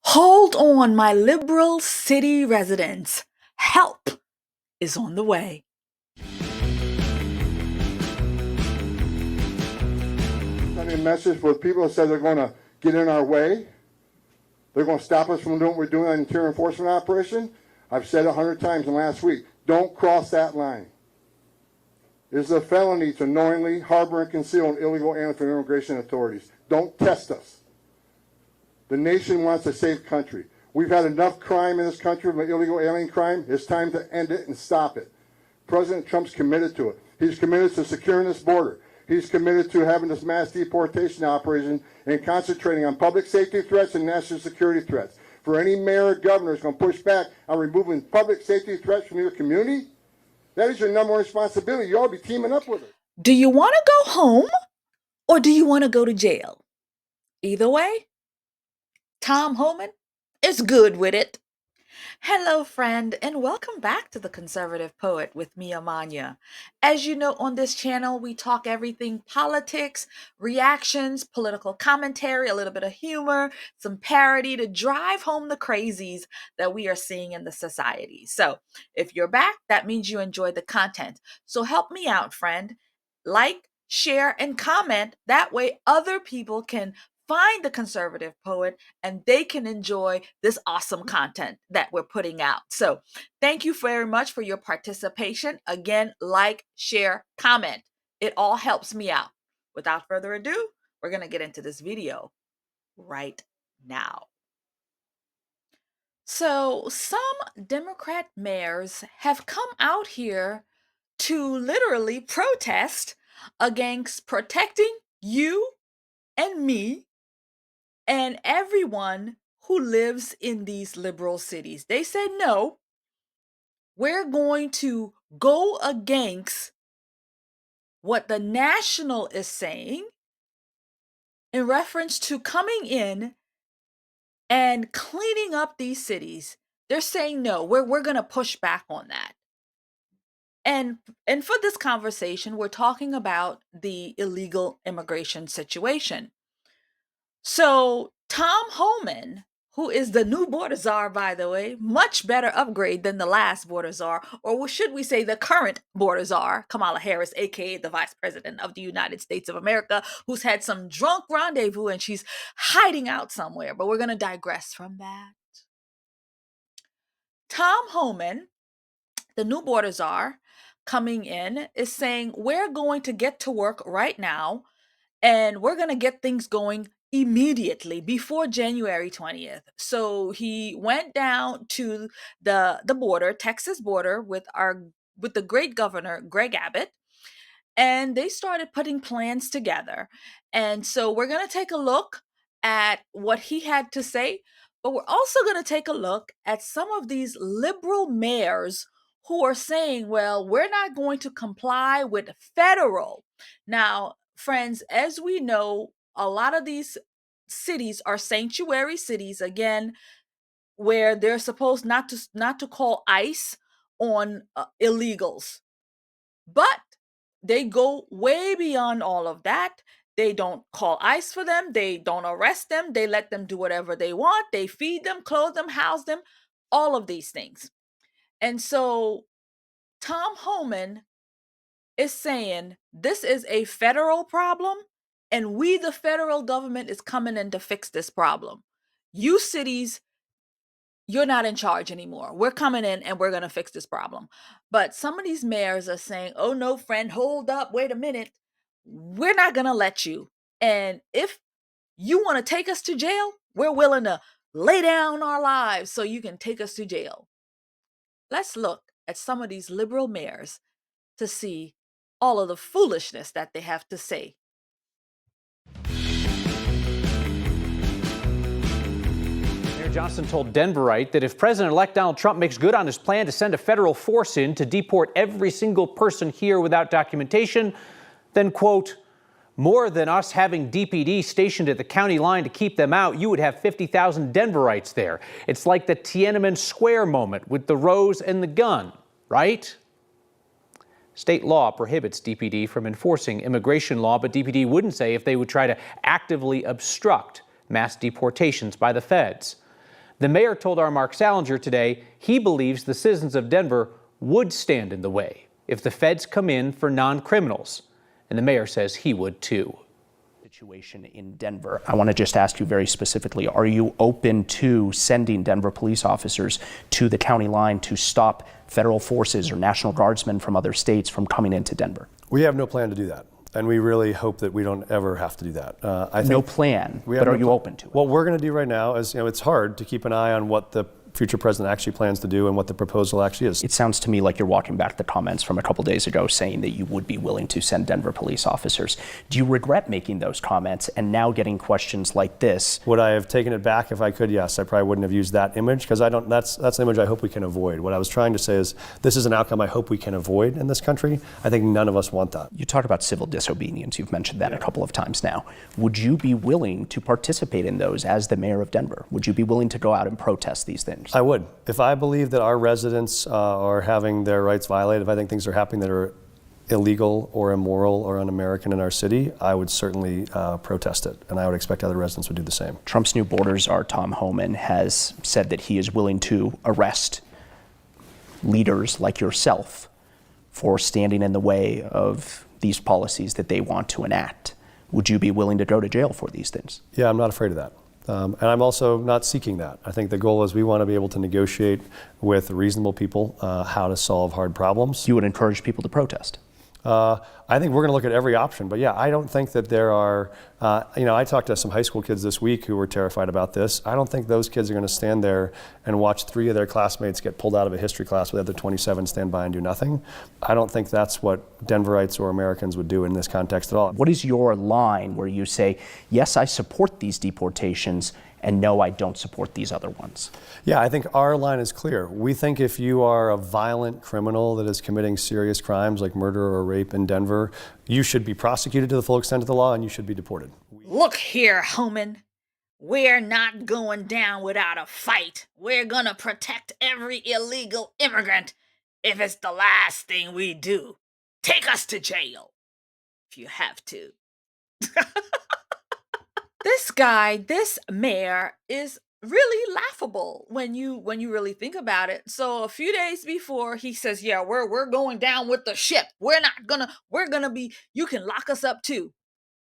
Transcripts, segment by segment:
Hold on, my liberal city residents. Help is on the way. Sending a message for people that said they're going to get in our way. They're going to stop us from doing what we're doing on interior enforcement operation. I've said 100 times in the last week, don't cross that line. It is a felony to knowingly harbor and conceal an illegal alien from immigration authorities. Don't test us. The nation wants a safe country. We've had enough crime in this country, illegal alien crime. It's time to end it and stop it. President Trump's committed to it. He's committed to securing this border. He's committed to having this mass deportation operation and concentrating on public safety threats and national security threats. For any mayor or governor who's going to push back on removing public safety threats from your community, that is your number one responsibility. You ought to be teaming up with it. Do you want to go home or do you want to go to jail? Either way, Tom Homan is good with it. Hello, friend, and welcome back to The Conservative Poet with me, Amania. As you know, on this channel, we talk everything politics, reactions, political commentary, a little bit of humor, some parody to drive home the crazies that we are seeing in the society. So if you're back, that means you enjoyed the content. So help me out, friend. Like, share, and comment. That way other people can find the Conservative Poet and they can enjoy this awesome content that we're putting out. So thank you very much for your participation. Again, like, share, comment. It all helps me out. Without further ado, we're going to get into this video right now. So some Democrat mayors have come out here to literally protest against protecting you and me and everyone who lives in these liberal cities. They said, no, we're going to go against what the National is saying in reference to coming in and cleaning up these cities. They're saying, no, we're going to push back on that. And for this conversation, we're talking about the illegal immigration situation. So Tom Homan, who is the new border czar, by the way, much better upgrade than the last border czar, or should we say the current border czar, Kamala Harris, aka the Vice President of the United States of America, who's had some drunk rendezvous and she's hiding out somewhere. But we're going to digress from that. Tom Homan, the new border czar, coming in, is saying, we're going to get to work right now and we're going to get things going immediately before January 20th. So he went down to the border, Texas border, with the great Governor Gregg Abbott, and they started putting plans together. And so we're going to take a look at what he had to say, but we're also going to take a look at some of these liberal mayors who are saying, well, we're not going to comply with federal. Now, friends, as we know, a lot of these cities are sanctuary cities, again, where they're supposed not to call ICE on illegals. But they go way beyond all of that. They don't call ICE for them. They don't arrest them. They let them do whatever they want. They feed them, clothe them, house them, all of these things. And so Tom Homan is saying this is a federal problem and we, the federal government, is coming in to fix this problem. You cities, you're not in charge anymore. We're coming in and we're going to fix this problem. But some of these mayors are saying, oh no, friend, hold up, wait a minute. We're not going to let you. And if you want to take us to jail, we're willing to lay down our lives so you can take us to jail. Let's look at some of these liberal mayors to see all of the foolishness that they have to say. Mayor Johnson told Denverite that if President-elect Donald Trump makes good on his plan to send a federal force in to deport every single person here without documentation, then, quote, more than us having DPD stationed at the county line to keep them out, you would have 50,000 Denverites there. It's like the Tiananmen Square moment with the rose and the gun, right? State law prohibits DPD from enforcing immigration law, but DPD wouldn't say if they would try to actively obstruct mass deportations by the feds. The mayor told our Mark Salinger today he believes the citizens of Denver would stand in the way if the feds come in for non-criminals. And the mayor says he would too. Situation in Denver. I want to just ask you very specifically, are you open to sending Denver police officers to the county line to stop federal forces or National Guardsmen from other states from coming into Denver? We have no plan to do that. And we really hope that we don't ever have to do that. I think no plan, but are you open to it? What we're going to do right now is, it's hard to keep an eye on what the future president actually plans to do and what the proposal actually is. It sounds to me like you're walking back the comments from a couple days ago saying that you would be willing to send Denver police officers. Do you regret making those comments and now getting questions like this? Would I have taken it back if I could? Yes, I probably wouldn't have used that image because that's an image I hope we can avoid. What I was trying to say is this is an outcome I hope we can avoid in this country. I think none of us want that. You talk about civil disobedience. You've mentioned that a couple of times now. Would you be willing to participate in those as the mayor of Denver? Would you be willing to go out and protest these things? I would. If I believe that our residents are having their rights violated, if I think things are happening that are illegal or immoral or un-American in our city, I would certainly protest it, and I would expect other residents would do the same. Trump's new border czar, Tom Homan, has said that he is willing to arrest leaders like yourself for standing in the way of these policies that they want to enact. Would you be willing to go to jail for these things? Yeah, I'm not afraid of that. And I'm also not seeking that. I think the goal is we want to be able to negotiate with reasonable people how to solve hard problems. You would encourage people to protest? I think we're going to look at every option. But yeah, I don't think that there are, I talked to some high school kids this week who were terrified about this. I don't think those kids are going to stand there and watch 3 of their classmates get pulled out of a history class with the other 27 stand by and do nothing. I don't think that's what Denverites or Americans would do in this context at all. What is your line where you say, yes, I support these deportations, and no, I don't support these other ones? Yeah, I think our line is clear. We think if you are a violent criminal that is committing serious crimes like murder or rape in Denver, you should be prosecuted to the full extent of the law and you should be deported. Look here, Homan. We're not going down without a fight. We're gonna protect every illegal immigrant if it's the last thing we do. Take us to jail if you have to. This mayor is really laughable when you really think about it. So a few days before he says, yeah, we're going down with the ship. We're gonna be, you can lock us up too.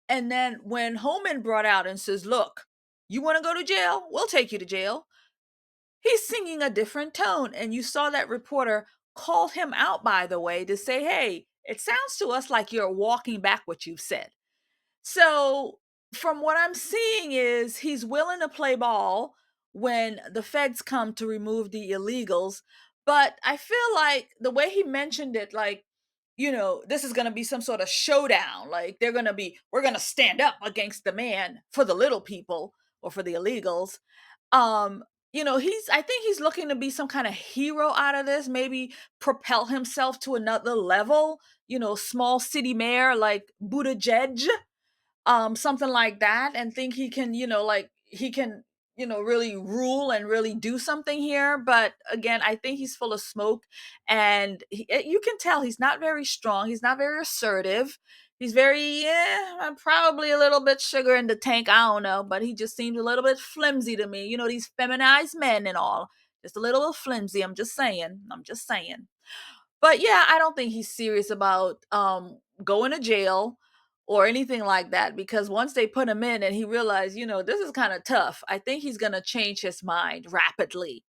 And then when Homan brought out and says, look, you want to go to jail? We'll take you to jail. He's singing a different tone. And you saw that reporter call him out, by the way, to say, hey, it sounds to us like you're walking back what you've said. So from what I'm seeing is he's willing to play ball when the feds come to remove the illegals. But I feel like the way he mentioned it, like, this is going to be some sort of showdown. Like we're going to stand up against the man for the little people or for the illegals. I think he's looking to be some kind of hero out of this, maybe propel himself to another level, small city mayor like Buttigieg. Something like that, and think he can, really rule and really do something here. But again, I think he's full of smoke, and you can tell he's not very strong. He's not very assertive. He's very, probably a little bit sugar in the tank. I don't know, but he just seemed a little bit flimsy to me. These feminized men and all, just a little bit flimsy. I'm just saying. But yeah, I don't think he's serious about going to jail or anything like that, because once they put him in and he realized, this is kind of tough, I think he's going to change his mind rapidly.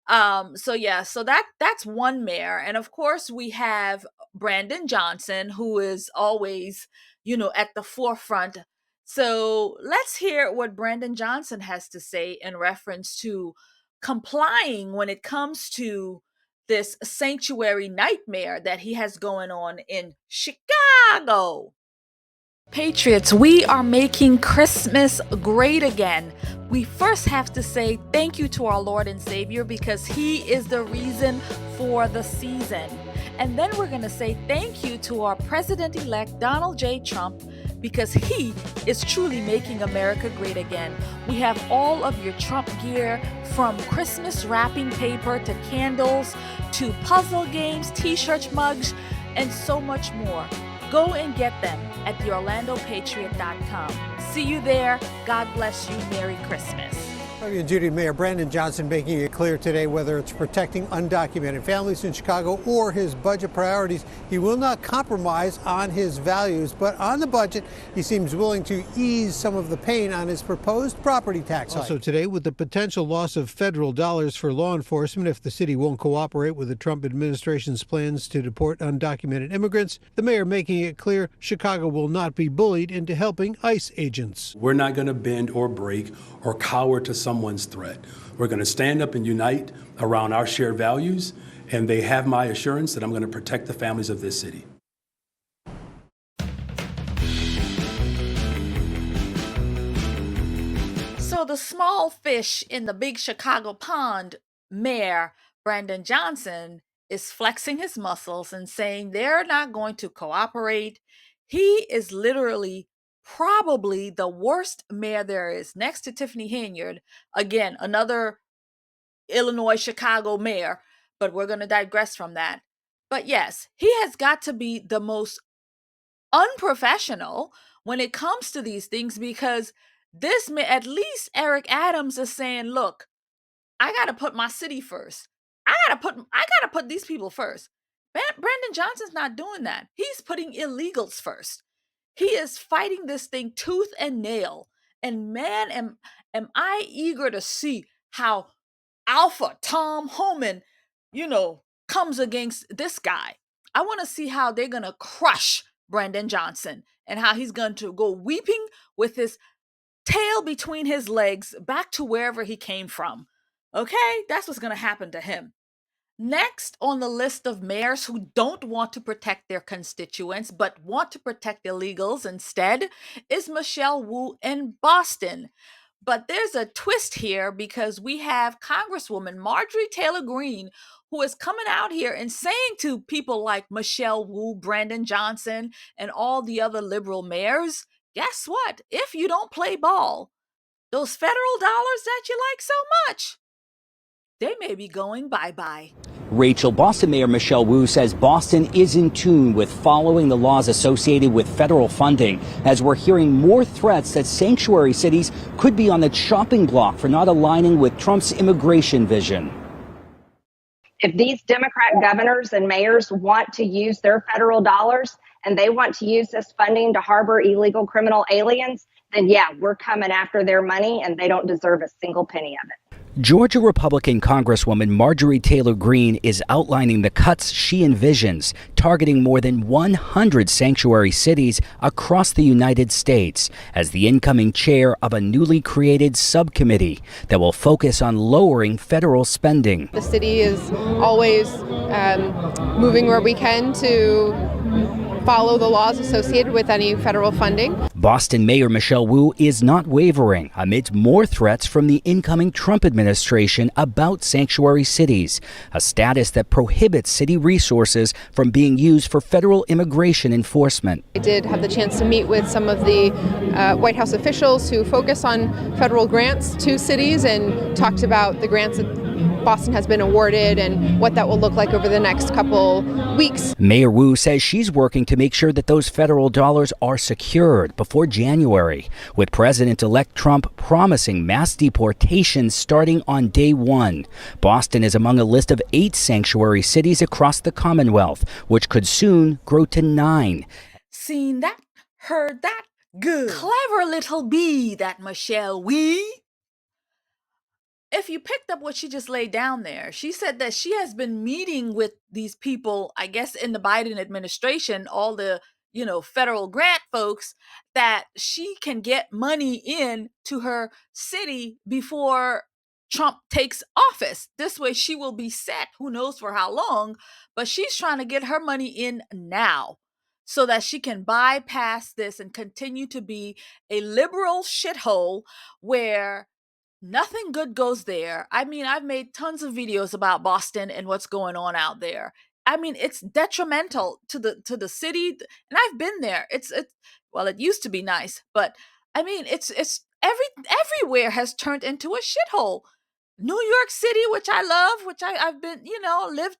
So that's one mayor. And of course we have Brandon Johnson, who is always, at the forefront. So let's hear what Brandon Johnson has to say in reference to complying when it comes to this sanctuary nightmare that he has going on in Chicago. Patriots, we are making Christmas great again. We first have to say thank you to our Lord and Savior because He is the reason for the season. And then we're going to say thank you to our President-elect Donald J. Trump because he is truly making America great again. We have all of your Trump gear, from Christmas wrapping paper to candles to puzzle games, t-shirts, mugs, and so much more. Go and get them at theorlandopatriot.com. See you there. God bless you. Merry Christmas. And Judy, Mayor Brandon Johnson making it clear today whether it's protecting undocumented families in Chicago or his budget priorities, he will not compromise on his values. But on the budget, he seems willing to ease some of the pain on his proposed property tax hike. Also today, with the potential loss of federal dollars for law enforcement if the city won't cooperate with the Trump administration's plans to deport undocumented immigrants, the mayor making it clear Chicago will not be bullied into helping ICE agents. We're not going to bend or break or cower to someone's threat. We're going to stand up and unite around our shared values, and they have my assurance that I'm going to protect the families of this city. So the small fish in the big Chicago pond, Mayor Brandon Johnson, is flexing his muscles and saying they're not going to cooperate. He is literally probably the worst mayor there is, next to Tiffany Henyard. Again, another Illinois, Chicago mayor, but we're going to digress from that. But yes, he has got to be the most unprofessional when it comes to these things, because at least Eric Adams is saying, look, I got to put my city first. I got to put these people first. Brandon Johnson's not doing that. He's putting illegals first. He is fighting this thing tooth and nail. And man, am I eager to see how Alpha Tom Homan, comes against this guy. I want to see how they're going to crush Brandon Johnson and how he's going to go weeping with his tail between his legs back to wherever he came from. Okay, that's what's going to happen to him. Next on the list of mayors who don't want to protect their constituents but want to protect illegals instead is Michelle Wu in Boston. But there's a twist here, because we have Congresswoman Marjorie Taylor Greene, who is coming out here and saying to people like Michelle Wu, Brandon Johnson, and all the other liberal mayors, guess what? If you don't play ball, those federal dollars that you like so much, they may be going bye-bye. Rachel, Boston Mayor Michelle Wu says Boston is in tune with following the laws associated with federal funding, as we're hearing more threats that sanctuary cities could be on the chopping block for not aligning with Trump's immigration vision. If these Democrat governors and mayors want to use their federal dollars and they want to use this funding to harbor illegal criminal aliens, then yeah, we're coming after their money, and they don't deserve a single penny of it. Georgia Republican Congresswoman Marjorie Taylor Greene is outlining the cuts she envisions, targeting more than 100 sanctuary cities across the United States, as the incoming chair of a newly created subcommittee that will focus on lowering federal spending. The city is always moving where we can to follow the laws associated with any federal funding. Boston Mayor Michelle Wu is not wavering amid more threats from the incoming Trump administration about sanctuary cities, a status that prohibits city resources from being used for federal immigration enforcement. I did have the chance to meet with some of the White House officials who focus on federal grants to cities and talked about the grants that Boston has been awarded and what that will look like over the next couple weeks. Mayor Wu says she's working to make sure that those federal dollars are secured before January, with President-elect Trump promising mass deportations starting on day one. Boston is among a list of 8 sanctuary cities across the Commonwealth, which could soon grow to 9. Seen that, heard that, good. Clever little bee, that Michelle Wu. If you picked up what she just laid down there, she said that she has been meeting with these people, I guess in the Biden administration, all the, federal grant folks, that she can get money in to her city before Trump takes office. This way she will be set, who knows for how long, but she's trying to get her money in now so that she can bypass this and continue to be a liberal shithole where nothing good goes there. I mean, I've made tons of videos about Boston and what's going on out there. I mean, it's detrimental to the city, and I've been there. It used to be nice, but I mean, it's everywhere has turned into a shithole. New York City, which I love, which I've been, lived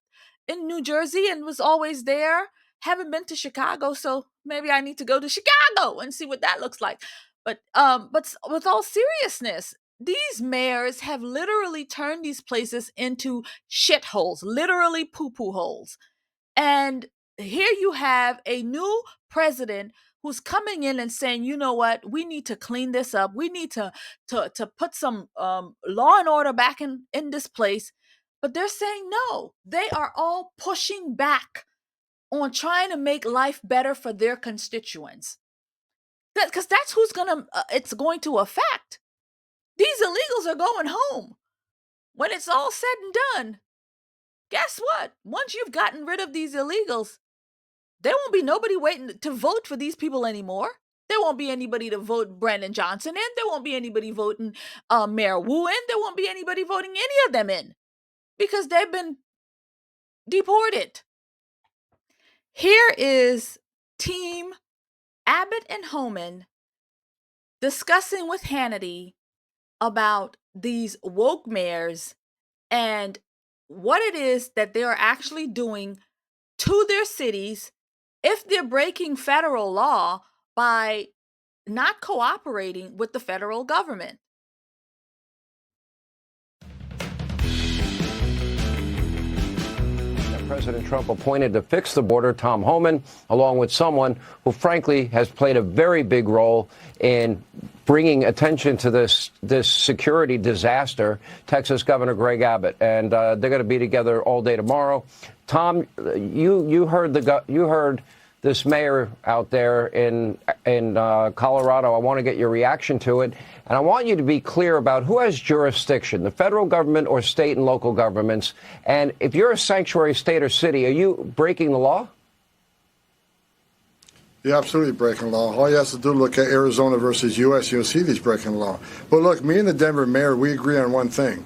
in New Jersey and was always there. Haven't been to Chicago, so maybe I need to go to Chicago and see what that looks like. But with all seriousness, these mayors have literally turned these places into shitholes, literally poo-poo holes. And here you have a new president who's coming in and saying, you know what, we need to clean this up. We need to put some law and order back in this place. But they're saying no. They are all pushing back on trying to make life better for their constituents. Because that's who's it's going to affect. These illegals are going home. When it's all said and done, guess what? Once you've gotten rid of these illegals, there won't be nobody waiting to vote for these people anymore. There won't be anybody to vote Brandon Johnson in. There won't be anybody voting Mayor Wu in. There won't be anybody voting any of them in because they've been deported. Here is Team Abbott and Homan discussing with Hannity about these woke mayors and what it is that they are actually doing to their cities if they're breaking federal law by not cooperating with the federal government. President Trump appointed to fix the border, Tom Homan, along with someone who, frankly, has played a very big role in bringing attention to this security disaster, Texas Governor Gregg Abbott. And they're going to be together all day tomorrow. Tom, you heard this mayor out there in Colorado. I want to get your reaction to it. And I want you to be clear about who has jurisdiction, the federal government or state and local governments. And if you're a sanctuary state or city, are you breaking the law? You're absolutely breaking the law. All you have to do is look at Arizona versus U.S. You'll see these breaking the law. But look, me and the Denver mayor, we agree on one thing.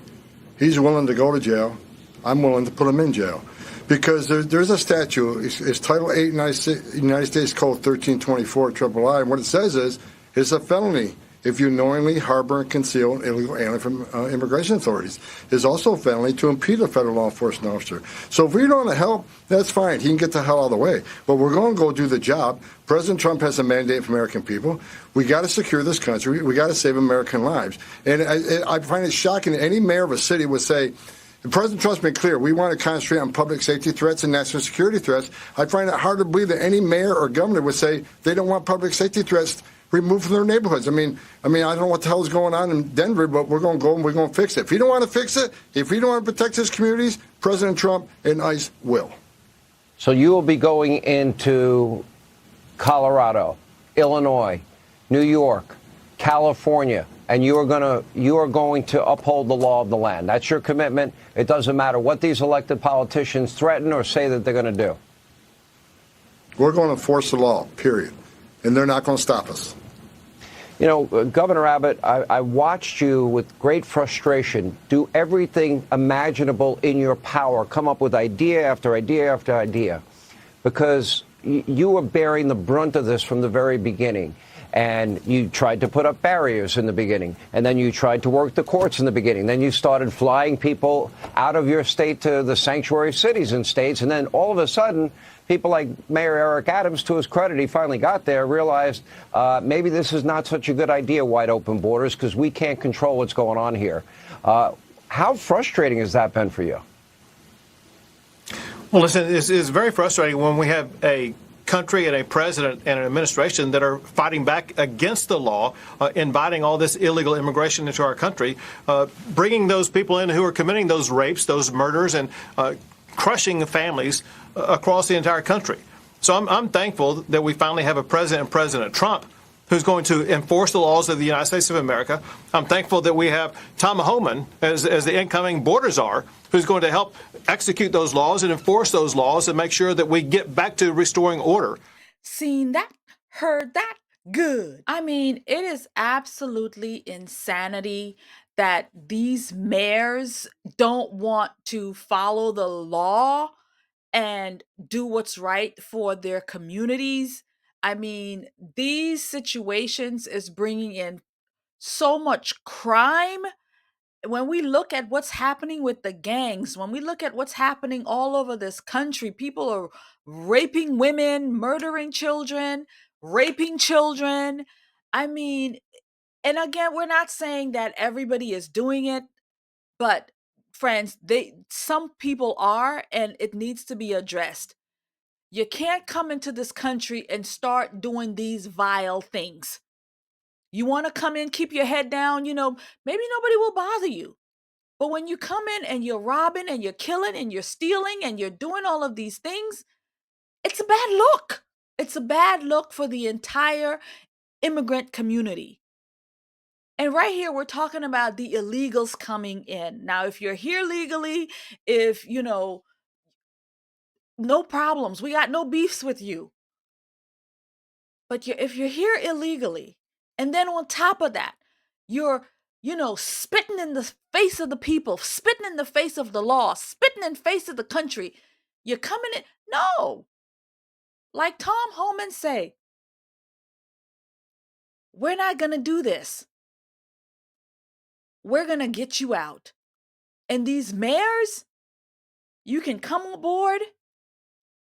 He's willing to go to jail. I'm willing to put him in jail. Because there's a statute, it's Title 8 United States Code 1324 III, and what it says is, it's a felony if you knowingly harbor and conceal an illegal alien from immigration authorities. It's also a felony to impede a federal law enforcement officer. So if we don't want to help, that's fine. He can get the hell out of the way. But we're going to go do the job. President Trump has a mandate for American people. We got to secure this country. We got to save American lives. And I find it shocking that any mayor of a city would say, President Trump's been clear. We want to concentrate on public safety threats and national security threats. I find it hard to believe that any mayor or governor would say they don't want public safety threats removed from their neighborhoods. I mean, I don't know what the hell is going on in Denver, but we're going to go and we're going to fix it. If you don't want to fix it, if you don't want to protect his communities, President Trump and ICE will. So you will be going into Colorado, Illinois, New York, California, and you are going to uphold the law of the land. That's your commitment. It doesn't matter what these elected politicians threaten or say that they're going to do. We're going to enforce the law, period. And they're not going to stop us. You know, Governor Abbott, I watched you with great frustration do everything imaginable in your power, come up with idea after idea after idea, because you were bearing the brunt of this from the very beginning. And you tried to put up barriers in the beginning, and then you tried to work the courts in the beginning. Then you started flying people out of your state to the sanctuary cities and states, and then all of a sudden, people like Mayor Eric Adams, to his credit, he finally got there, realized maybe this is not such a good idea, wide open borders, because we can't control what's going on here. How frustrating has that been for you? Well, listen, it's very frustrating when we have a country and a president and an administration that are fighting back against the law, inviting all this illegal immigration into our country, bringing those people in who are committing those rapes, those murders, and crushing families across the entire country. So I'm thankful that we finally have a president, President Trump, who's going to enforce the laws of the United States of America. I'm thankful that we have Tom Homan as the incoming border czar, who's going to help execute those laws and enforce those laws and make sure that we get back to restoring order. Seen that, heard that, good. I mean, it is absolutely insanity that these mayors don't want to follow the law and do what's right for their communities. I mean, these situations is bringing in so much crime. When we look at what's happening with the gangs, when we look at what's happening all over this country, people are raping women, murdering children, raping children. I mean, And again, we're not saying that everybody is doing it, but friends, some people are, and it needs to be addressed. You can't come into this country and start doing these vile things. You want to come in, keep your head down, maybe nobody will bother you. But when you come in and you're robbing and you're killing and you're stealing and you're doing all of these things, it's a bad look. It's a bad look for the entire immigrant community. And right here, we're talking about the illegals coming in. Now, if you're here legally, if, no problems, we got no beefs with you. But if you're here illegally, and then on top of that, you're, spitting in the face of the people, spitting in the face of the law, spitting in the face of the country, you're coming in. No. Like Tom Homan say, we're not going to do this. We're going to get you out. And these mayors, you can come aboard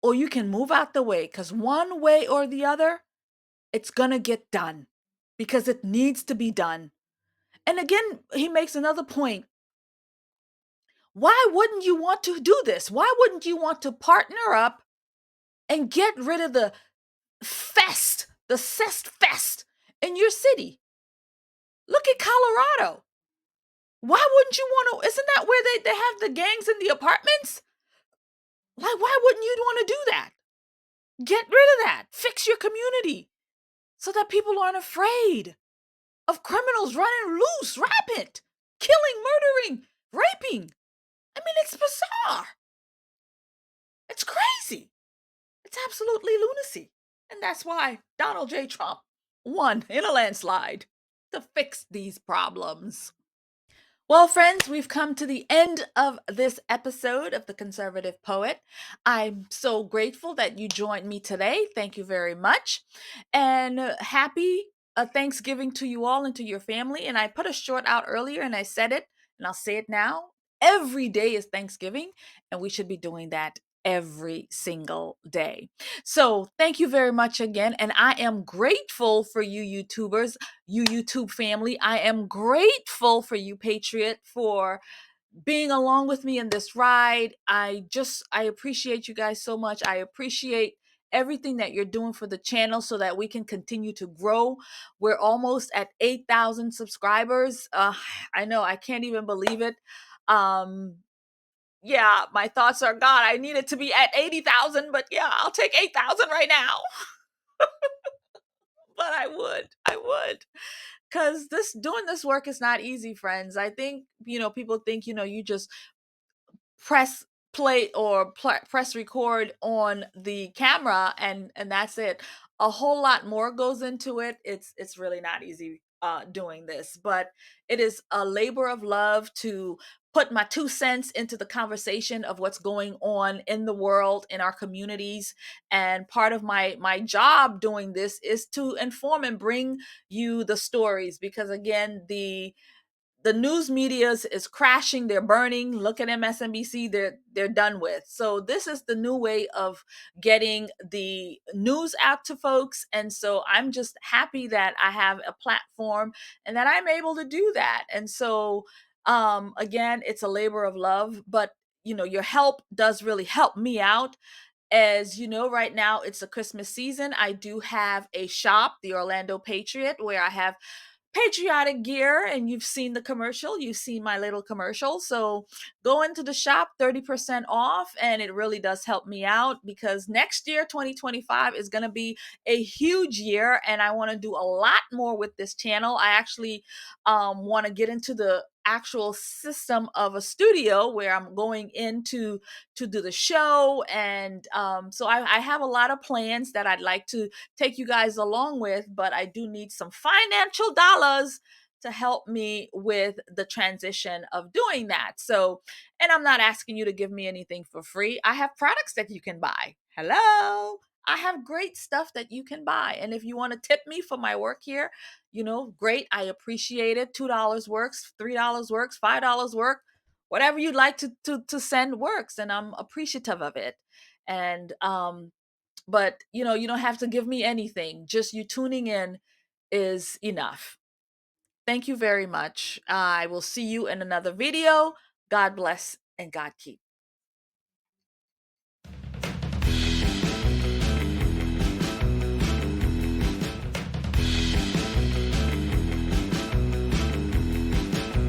or you can move out the way, because one way or the other, it's going to get done because it needs to be done. And again, he makes another point. Why wouldn't you want to do this? Why wouldn't you want to partner up and get rid of the cest fest in your city? Look at Colorado. Why wouldn't you want to? Isn't that where they have the gangs in the apartments? Like, why wouldn't you want to do that? Get rid of that. Fix your community so that people aren't afraid of criminals running loose, rampant, killing, murdering, raping. I mean, it's bizarre. It's crazy. It's absolutely lunacy. And that's why Donald J. Trump won in a landslide to fix these problems. Well, friends, we've come to the end of this episode of The Conservative Poet. I'm so grateful that you joined me today. Thank you very much. And happy Thanksgiving to you all and to your family. And I put a short out earlier and I said it, and I'll say it now. Every day is Thanksgiving, and we should be doing that every single day. So thank you very much again. And I am grateful for you YouTubers, you YouTube family. I am grateful for you Patriot for being along with me in this ride. I appreciate you guys so much. I appreciate everything that you're doing for the channel so that we can continue to grow. We're almost at 8,000 subscribers. I know, I can't even believe it. Yeah, my thoughts are, God, I need it to be at 80,000, but yeah, I'll take 8,000 right now. But I would. Because doing this work is not easy, friends. I think, people think, you just press play or press record on the camera and that's it. A whole lot more goes into it. It's really not easy doing this, but it is a labor of love to put my 2 cents into the conversation of what's going on in the world, in our communities. And part of my job doing this is to inform and bring you the stories, because again, the news media is crashing, they're burning. Look at MSNBC, they're done with. So this is the new way of getting the news out to folks. And so I'm just happy that I have a platform and that I'm able to do that. And so again, it's a labor of love, but your help does really help me out. As you know, right now it's the Christmas season. I do have a shop, the Orlando Patriot, where I have patriotic gear, and you've seen the commercial, you've seen my little commercial. So go into the shop, 30% off, and it really does help me out, because next year 2025 is going to be a huge year, and I want to do a lot more with this channel. I actually want to get into the actual system of a studio where I'm going into to do the show. And so I have a lot of plans that I'd like to take you guys along with, but I do need some financial dollars to help me with the transition of doing that. So, and I'm not asking you to give me anything for free. I have products that you can buy. Hello. I have great stuff that you can buy. And if you want to tip me for my work here, great. I appreciate it. $2 works, $3 works, $5 work, whatever you'd like to send works. And I'm appreciative of it. And, but you don't have to give me anything. Just you tuning in is enough. Thank you very much. I will see you in another video. God bless and God keep.